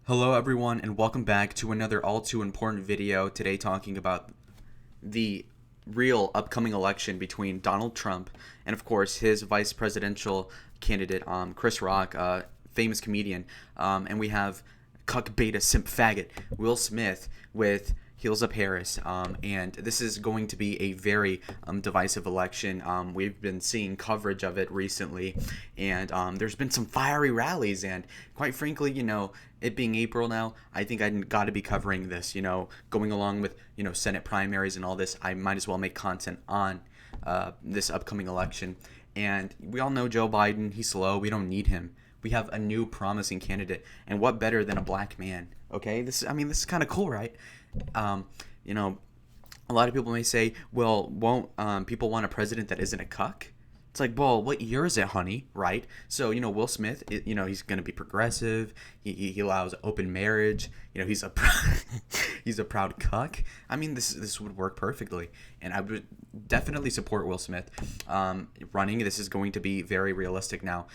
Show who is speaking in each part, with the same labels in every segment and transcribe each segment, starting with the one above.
Speaker 1: Hello everyone and welcome back to another all too important video today talking about the real upcoming election between Donald Trump and of course his vice presidential candidate Chris Rock, famous comedian, and we have cuck beta simp faggot Will Smith with Heels Up Harris, and this is going to be a very divisive election. We've been seeing coverage of it recently, and there's been some fiery rallies, and quite frankly, it being April now, I think I got to be covering this. Going along with Senate primaries and all this, I might as well make content on this upcoming election. And we all know Joe Biden, he's slow. We don't need him. We have a new promising candidate, and what better than a black man? Okay, this is kind of cool, right? You know, a lot of people may say, well, won't people want a president that isn't a cuck? It's like, well, what year is it, honey? Right? So, Will Smith, he's going to be progressive. He allows open marriage. He's a he's a proud cuck. This would work perfectly, and I would definitely support Will Smith running. This is going to be very realistic now.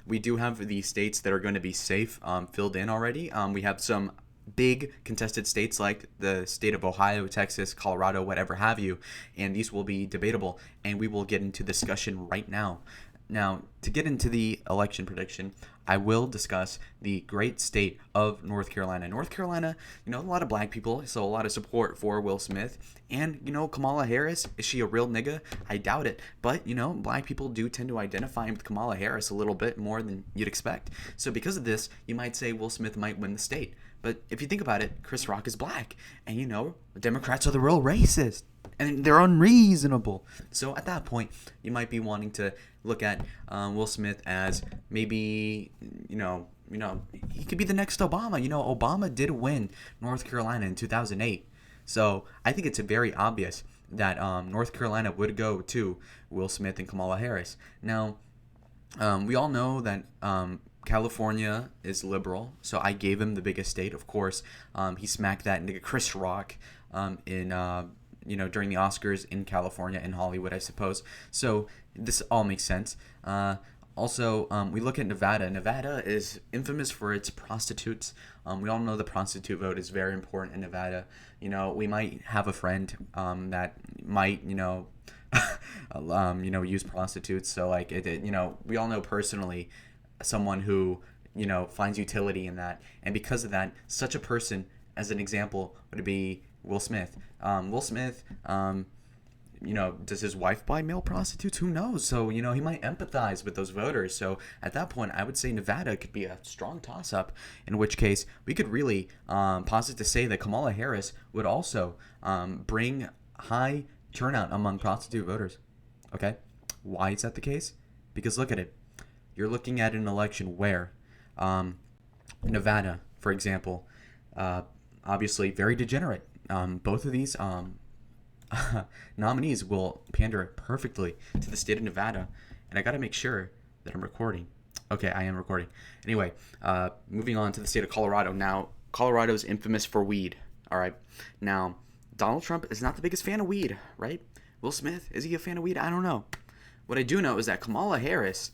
Speaker 1: We do have the states that are going to be safe filled in already. We have some big contested states like the state of Ohio, Texas, Colorado, whatever have you, and these will be debatable, and we will get into discussion right now. Now, to get into the election prediction, I will discuss the great state of North Carolina. North Carolina, a lot of black people, so a lot of support for Will Smith. And, Kamala Harris, is she a real nigga? I doubt it. But, black people do tend to identify with Kamala Harris a little bit more than you'd expect. So because of this, you might say Will Smith might win the state. But if you think about it, Chris Rock is black. And, the Democrats are the real racist. And they're unreasonable. So at that point, you might be wanting to look at Will Smith as maybe, he could be the next Obama. Obama did win North Carolina in 2008. So I think it's very obvious that North Carolina would go to Will Smith and Kamala Harris. Now, we all know that California is liberal, so I gave him the biggest state. Of course, he smacked that nigga Chris Rock in during the Oscars in California, in Hollywood, I suppose. So this all makes sense. Also, we look at Nevada. Nevada is infamous for its prostitutes. We all know the prostitute vote is very important in Nevada. We might have a friend that might, use prostitutes. So like we all know personally someone who finds utility in that, and because of that, such a person, as an example, would be Will Smith. Will Smith, does his wife buy male prostitutes? Who knows? So, he might empathize with those voters. So, at that point, I would say Nevada could be a strong toss-up, in which case we could really posit to say that Kamala Harris would also bring high turnout among prostitute voters. Okay? Why is that the case? Because look at it. You're looking at an election where Nevada, for example, obviously very degenerate. Both of these nominees will pander perfectly to the state of Nevada, and I gotta make sure that I'm recording. Okay, I am recording. Anyway, moving on to the state of Colorado. Now, Colorado is infamous for weed. All right. Now, Donald Trump is not the biggest fan of weed, right? Will Smith, is he a fan of weed? I don't know. What I do know is that Kamala Harris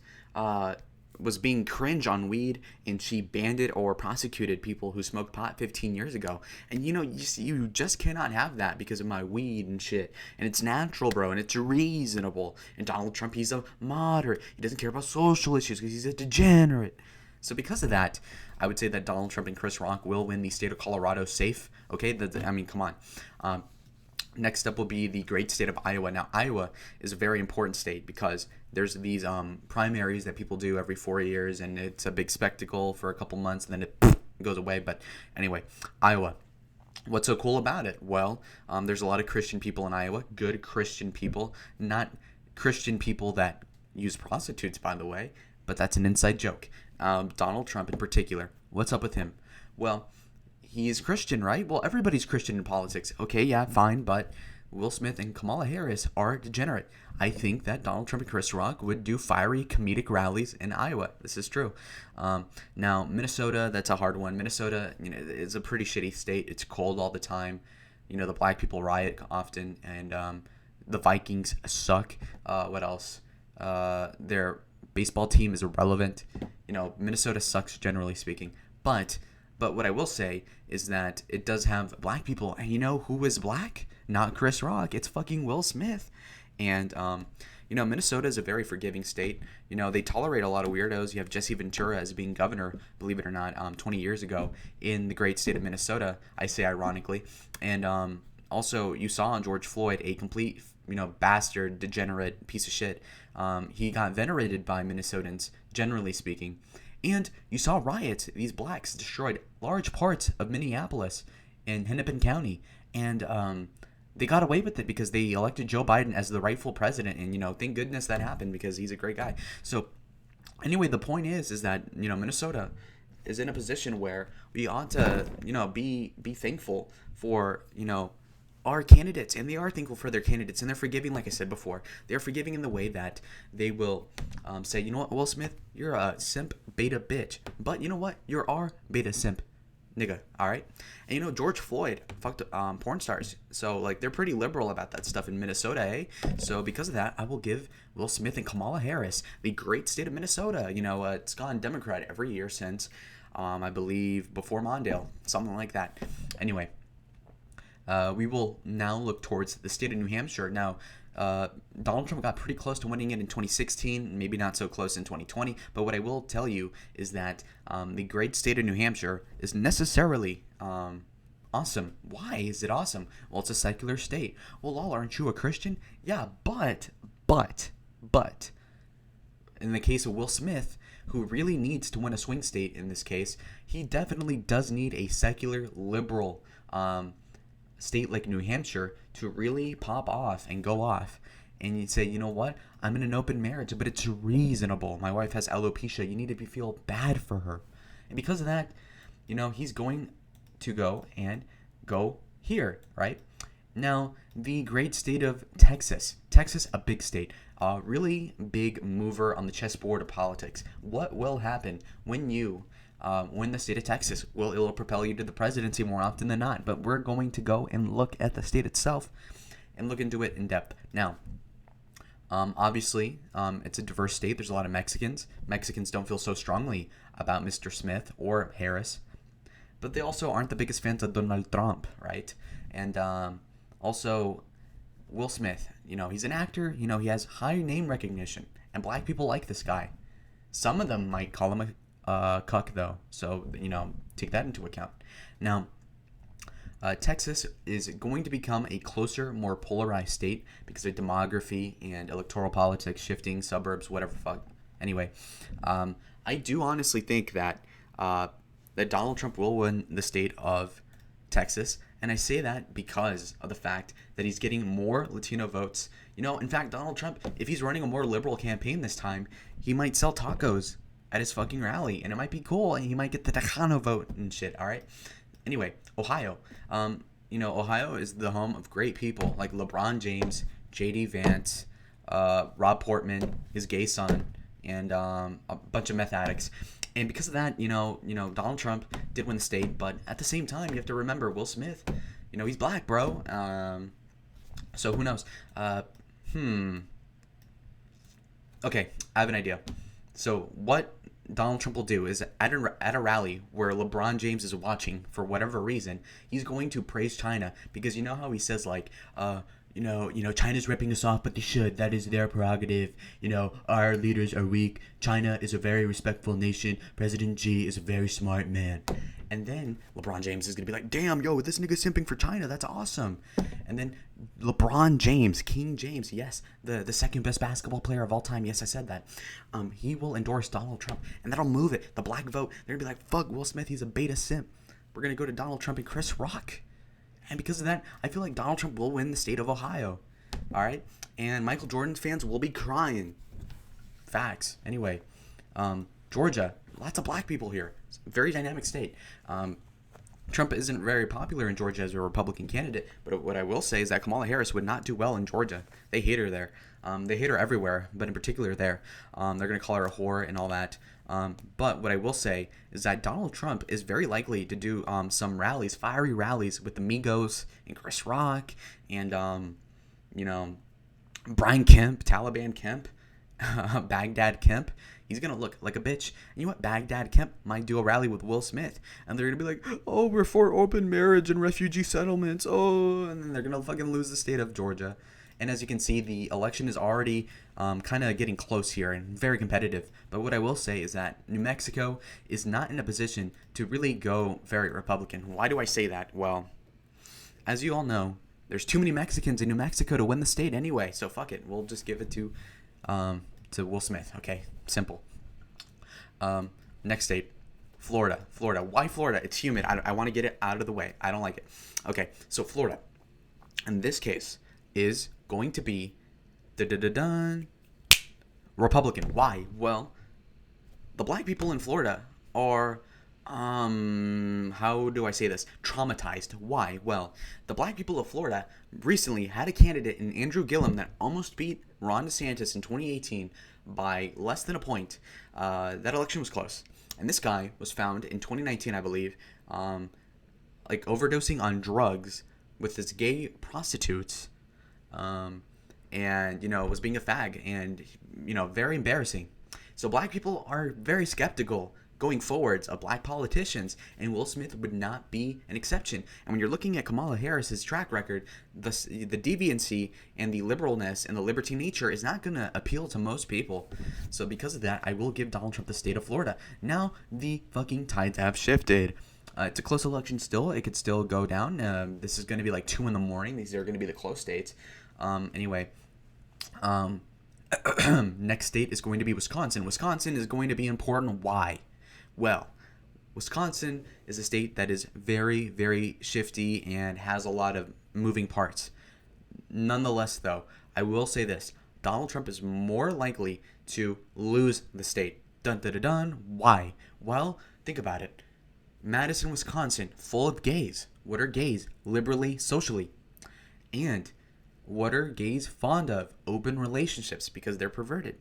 Speaker 1: was being cringe on weed, and she banned it or prosecuted people who smoked pot 15 years ago. And you just cannot have that because of my weed and shit. And it's natural, bro, and it's reasonable. And Donald Trump, he's a moderate. He doesn't care about social issues because he's a degenerate. So because of that, I would say that Donald Trump and Chris Rock will win the state of Colorado safe. Okay, come on. Next up will be the great state of Iowa. Now, Iowa is a very important state because there's these primaries that people do every 4 years, and it's a big spectacle for a couple months, and then it goes away. But anyway, Iowa. What's so cool about it? Well, there's a lot of Christian people in Iowa, good Christian people, not Christian people that use prostitutes, by the way, but that's an inside joke. Donald Trump in particular, what's up with him? Well, he is Christian, right? Well, everybody's Christian in politics. Okay, yeah, fine, but Will Smith and Kamala Harris are degenerate. I think that Donald Trump and Chris Rock would do fiery comedic rallies in Iowa. This is true. Now, Minnesota, that's a hard one. Minnesota, is a pretty shitty state. It's cold all the time. The black people riot often, and the Vikings suck. What else? Their baseball team is irrelevant. Minnesota sucks generally speaking. But But what I will say is that it does have black people. And you know who is black? Not Chris Rock. It's fucking Will Smith. And, Minnesota is a very forgiving state. They tolerate a lot of weirdos. You have Jesse Ventura as being governor, believe it or not, 20 years ago in the great state of Minnesota, I say ironically. And also, you saw on George Floyd a complete, bastard, degenerate piece of shit. He got venerated by Minnesotans, generally speaking. And you saw riots. These blacks destroyed large parts of Minneapolis and Hennepin County. And they got away with it because they elected Joe Biden as the rightful president. And, thank goodness that happened because he's a great guy. So anyway, the point is that, Minnesota is in a position where we ought to, be thankful for, our candidates, and they are thankful for their candidates, and they're forgiving, like I said before. They're forgiving in the way that they will say, you know what, Will Smith, you're a simp beta bitch, but you know what, you're our beta simp nigga, all right? And George Floyd fucked porn stars, so like they're pretty liberal about that stuff in Minnesota, eh? So because of that, I will give Will Smith and Kamala Harris the great state of Minnesota. It's gone Democrat every year since, I believe, before Mondale, something like that. Anyway. We will now look towards the state of New Hampshire. Now, Donald Trump got pretty close to winning it in 2016, maybe not so close in 2020, but what I will tell you is that the great state of New Hampshire is necessarily awesome. Why is it awesome? Well, it's a secular state. Well, Lalo, aren't you a Christian? Yeah, but, in the case of Will Smith, who really needs to win a swing state in this case, he definitely does need a secular, liberal state like New Hampshire to really pop off and go off. And you'd say, you know what? I'm in an open marriage, but it's reasonable. My wife has alopecia. You need to feel bad for her. And because of that, he's going to go here, right? Now, the great state of Texas. Texas, a big state. A really big mover on the chessboard of politics. What will happen when you win the state of Texas? Well, it will propel you to the presidency more often than not. But we're going to go and look at the state itself and look into it in depth. Now, obviously, it's a diverse state. There's a lot of Mexicans. Mexicans don't feel so strongly about Mr. Smith or Harris. But they also aren't the biggest fans of Donald Trump, right? And also, Will Smith, he's an actor. He has high name recognition. And black people like this guy. Some of them might call him a cuck, though, so take that into account. Now, Texas is going to become a closer, more polarized state because of demography and electoral politics, shifting suburbs, whatever fuck. Anyway, I do honestly think that that Donald Trump will win the state of Texas, and I say that because of the fact that he's getting more Latino votes. In fact, Donald Trump, if he's running a more liberal campaign this time, he might sell tacos at his fucking rally, and it might be cool, and he might get the Tejano vote and shit, all right? Anyway, Ohio. Ohio is the home of great people like LeBron James, J.D. Vance, Rob Portman, his gay son, and a bunch of meth addicts. And because of that, Donald Trump did win the state, but at the same time, you have to remember Will Smith, he's black, bro. So who knows? Okay, I have an idea. So what Donald Trump will do is at a rally where LeBron James is watching for whatever reason, he's going to praise China because you know how he says like, China's ripping us off, but they should. That is their prerogative. Our leaders are weak. China is a very respectful nation. President Xi is a very smart man. And then LeBron James is going to be like, damn, yo, this nigga's simping for China. That's awesome. And then LeBron James, King James, yes, the second best basketball player of all time. Yes, I said that. He will endorse Donald Trump, and that'll move it. The black vote, they're going to be like, fuck, Will Smith, he's a beta simp. We're going to go to Donald Trump and Chris Rock. And because of that, I feel like Donald Trump will win the state of Ohio. All right? And Michael Jordan fans will be crying. Facts. Anyway, Georgia, lots of black people here. It's a very dynamic state. Trump isn't very popular in Georgia as a Republican candidate, but what I will say is that Kamala Harris would not do well in Georgia. They hate her there. They hate her everywhere, but in particular there. They're going to call her a whore and all that. But what I will say is that Donald Trump is very likely to do some rallies, fiery rallies with the Migos and Chris Rock and, Brian Kemp, Taliban Kemp. Baghdad Kemp, he's gonna look like a bitch. And you know what? Baghdad Kemp might do a rally with Will Smith, and they're gonna be like, "Oh, we're for open marriage and refugee settlements." Oh, and then they're gonna fucking lose the state of Georgia. And as you can see, the election is already kind of getting close here and very competitive. But what I will say is that New Mexico is not in a position to really go very Republican. Why do I say that? Well, as you all know, there's too many Mexicans in New Mexico to win the state anyway. So fuck it, we'll just give it to Will Smith. Okay, simple. Next state, Florida. Florida. Why Florida? It's humid. I want to get it out of the way. I don't like it. Okay, so Florida, in this case, is going to be Republican. Why? Well, the black people in Florida are how do I say this? Traumatized. Why? Well, the black people of Florida recently had a candidate in Andrew Gillum that almost beat Ron DeSantis in 2018 by less than a point. That election was close. And this guy was found in 2019, I believe, like overdosing on drugs with his gay prostitutes, and, you know, was being a fag and, you know, very embarrassing. So black people are very skeptical going forwards of black politicians, and Will Smith would not be an exception. And when you're looking at Kamala Harris's track record, the deviancy and the liberalness and the liberty nature is not going to appeal to most people. So because of that, I will give Donald Trump the state of Florida. Now the fucking tides have shifted. It's a close election still. It could still go down. This is going to be like 2 a.m. These are going to be the close states. Anyway, next state is going to be Wisconsin. Wisconsin is going to be important. Why? Well, Wisconsin is a state that is very, very shifty and has a lot of moving parts. Nonetheless, though, I will say this. Donald Trump is more likely to lose the state. Dun dun dun dun. Why? Well, think about it. Madison, Wisconsin, full of gays. What are gays? Liberally, socially. And what are gays fond of? Open relationships, because they're perverted.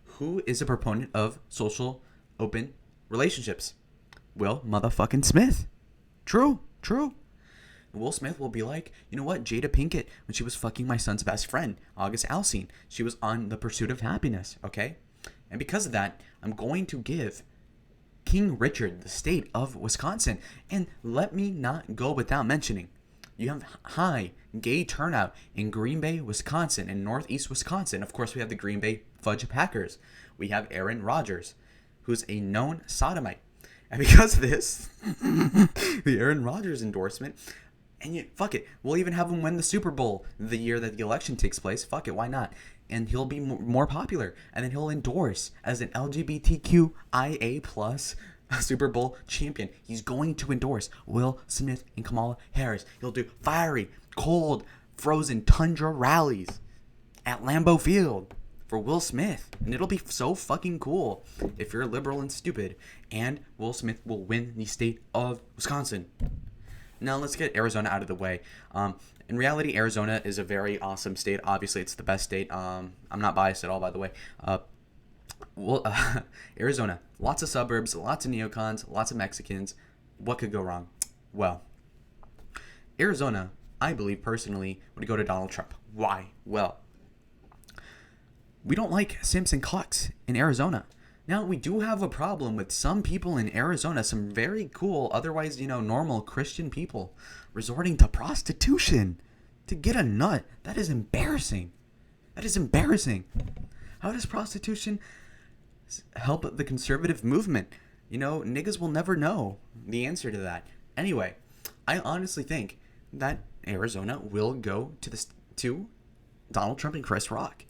Speaker 1: Who is a proponent of social, open relationships? Will motherfucking Smith. True. Will Smith will be like, you know what, Jada Pinkett, when she was fucking my son's best friend, August Alsine, she was on The Pursuit of Happiness, okay? And because of that, I'm going to give King Richard the state of Wisconsin. And let me not go without mentioning, you have high gay turnout in Green Bay, Wisconsin, and Northeast Wisconsin. Of course, we have the Green Bay Fudge Packers. We have Aaron Rodgers, who's a known sodomite. And because of this, the Aaron Rodgers endorsement, and fuck it, we'll even have him win the Super Bowl the year that the election takes place. Fuck it, why not? And he'll be more popular, and then he'll endorse as an LGBTQIA plus Super Bowl champion. He's going to endorse Will Smith and Kamala Harris. He'll do fiery, cold, frozen tundra rallies at Lambeau Field for Will Smith, and it'll be so fucking cool if you're liberal and stupid. And Will Smith will win the state of Wisconsin. Now let's get Arizona out of the way. In reality, Arizona is a very awesome state. Obviously, it's the best state. I'm not biased at all, by the way. Arizona, lots of suburbs, lots of neocons, lots of Mexicans. What could go wrong? Well, Arizona, I believe personally, would go to Donald Trump. Why? Well, we don't like simps and cucks in Arizona. Now, we do have a problem with some people in Arizona, some very cool, otherwise, normal Christian people, resorting to prostitution to get a nut. That is embarrassing. That is embarrassing. How does prostitution help the conservative movement? Niggas will never know the answer to that. Anyway, I honestly think that Arizona will go to Donald Trump and Chris Rock.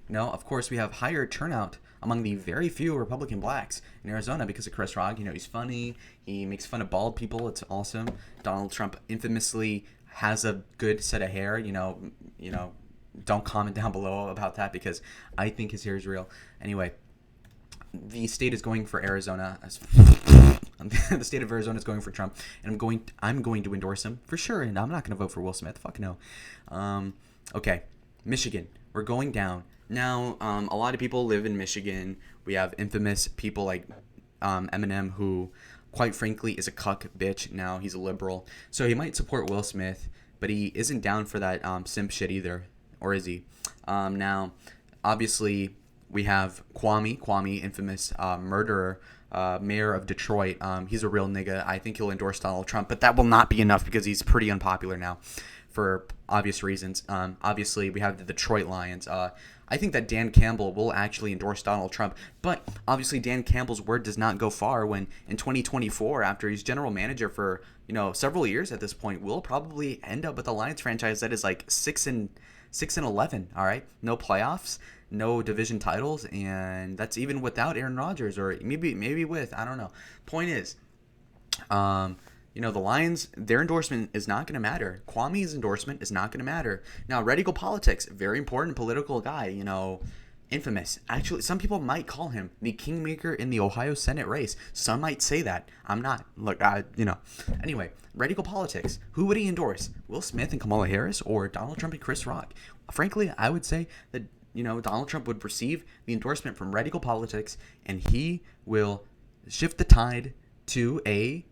Speaker 1: Of course, we have higher turnout among the very few Republican blacks in Arizona because of Chris Rock. He's funny. He makes fun of bald people. It's awesome. Donald Trump infamously has a good set of hair. Don't comment down below about that because I think his hair is real. Anyway, the state is going for Arizona. The state of Arizona is going for Trump, and I'm going to endorse him for sure. And I'm not going to vote for Will Smith. Fuck no. Okay, Michigan. We're going down. Now, a lot of people live in Michigan. We have infamous people like Eminem, who, quite frankly, is a cuck bitch. Now, he's a liberal. So he might support Will Smith, but he isn't down for that simp shit either. Or is he? Now, obviously, We have Kwame, infamous murderer, mayor of Detroit. He's a real nigga. I think he'll endorse Donald Trump, but that will not be enough because he's pretty unpopular now for obvious reasons. Obviously, we have the Detroit Lions. I think that Dan Campbell will actually endorse Donald Trump, but obviously Dan Campbell's word does not go far when in 2024, after he's general manager for several years at this point, we'll probably end up with a Lions franchise that is like 6-11. All right, no playoffs, no division titles, and that's even without Aaron Rodgers, or maybe with, I don't know. Point is, the Lions, their endorsement is not going to matter. Kwame's endorsement is not going to matter. Now, Radical Politics, very important political guy, infamous. Actually, some people might call him the kingmaker in the Ohio Senate race. Some might say that. I'm not. Look, Anyway, Radical Politics. Who would he endorse? Will Smith and Kamala Harris, or Donald Trump and Chris Rock? Frankly, I would say that, Donald Trump would receive the endorsement from Radical Politics, and he will shift the tide to a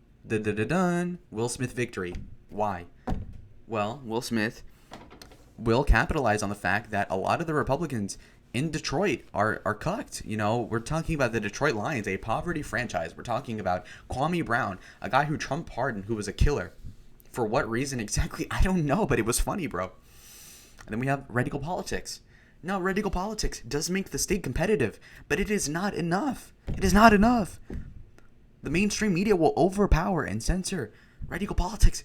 Speaker 1: Will Smith victory. Why? Well, Will Smith will capitalize on the fact that a lot of the Republicans in Detroit are cucked. We're talking about the Detroit Lions, a poverty franchise. We're talking about Kwame Brown, a guy who Trump pardoned, who was a killer. For what reason exactly? I don't know, but it was funny, bro. And then we have Radical Politics. Now, Radical Politics does make the state competitive, but it is not enough. It is not enough. The mainstream media will overpower and censor Radical Politics.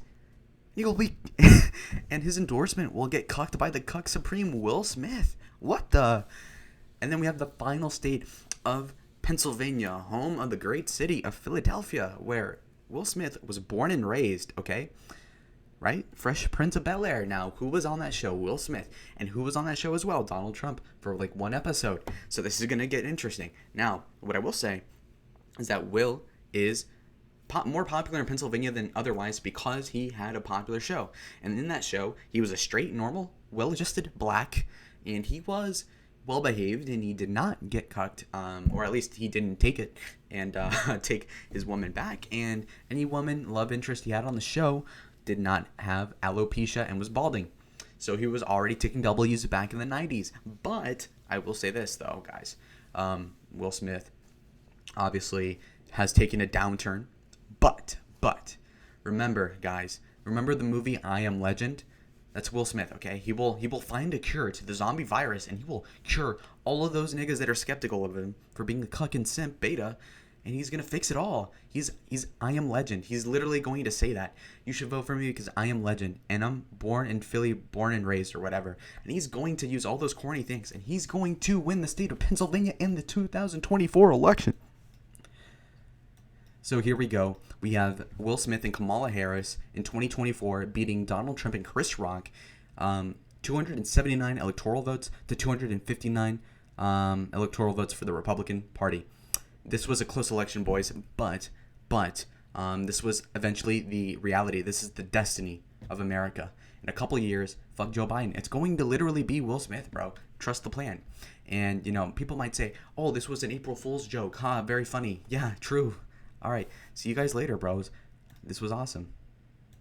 Speaker 1: And his endorsement will get cucked by the cuck supreme Will Smith. What the? And then we have the final state of Pennsylvania, home of the great city of Philadelphia, where Will Smith was born and raised, okay? Right? Fresh Prince of Bel-Air. Now, who was on that show? Will Smith. And who was on that show as well? Donald Trump, for like one episode. So this is going to get interesting. Now, what I will say is that Will is more popular in Pennsylvania than otherwise because he had a popular show. And in that show, he was a straight, normal, well-adjusted black, and he was well-behaved, and he did not get cucked, or at least he didn't take it and take his woman back. And any woman, love interest he had on the show did not have alopecia and was balding. So he was already taking W's back in the 90s. But I will say this, though, guys. Will Smith obviously has taken a downturn. But, remember, guys, remember the movie I Am Legend? That's Will Smith, okay? He will find a cure to the zombie virus, and he will cure all of those niggas that are skeptical of him for being a cuck and simp beta, and he's gonna fix it all. He's I Am Legend. He's literally going to say that. You should vote for me because I am legend, and I'm born in Philly, born and raised, or whatever. And he's going to use all those corny things, and he's going to win the state of Pennsylvania in the 2024 election. So here we go. We have Will Smith and Kamala Harris in 2024 beating Donald Trump and Chris Rock, 279 electoral votes to 259 electoral votes for the Republican Party. This was a close election, boys, but this was eventually the reality. This is the destiny of America. In a couple of years, fuck Joe Biden. It's going to literally be Will Smith, bro. Trust the plan. And, people might say, oh, this was an April Fool's joke. Very funny. Yeah, true. All right. See you guys later, bros. This was awesome.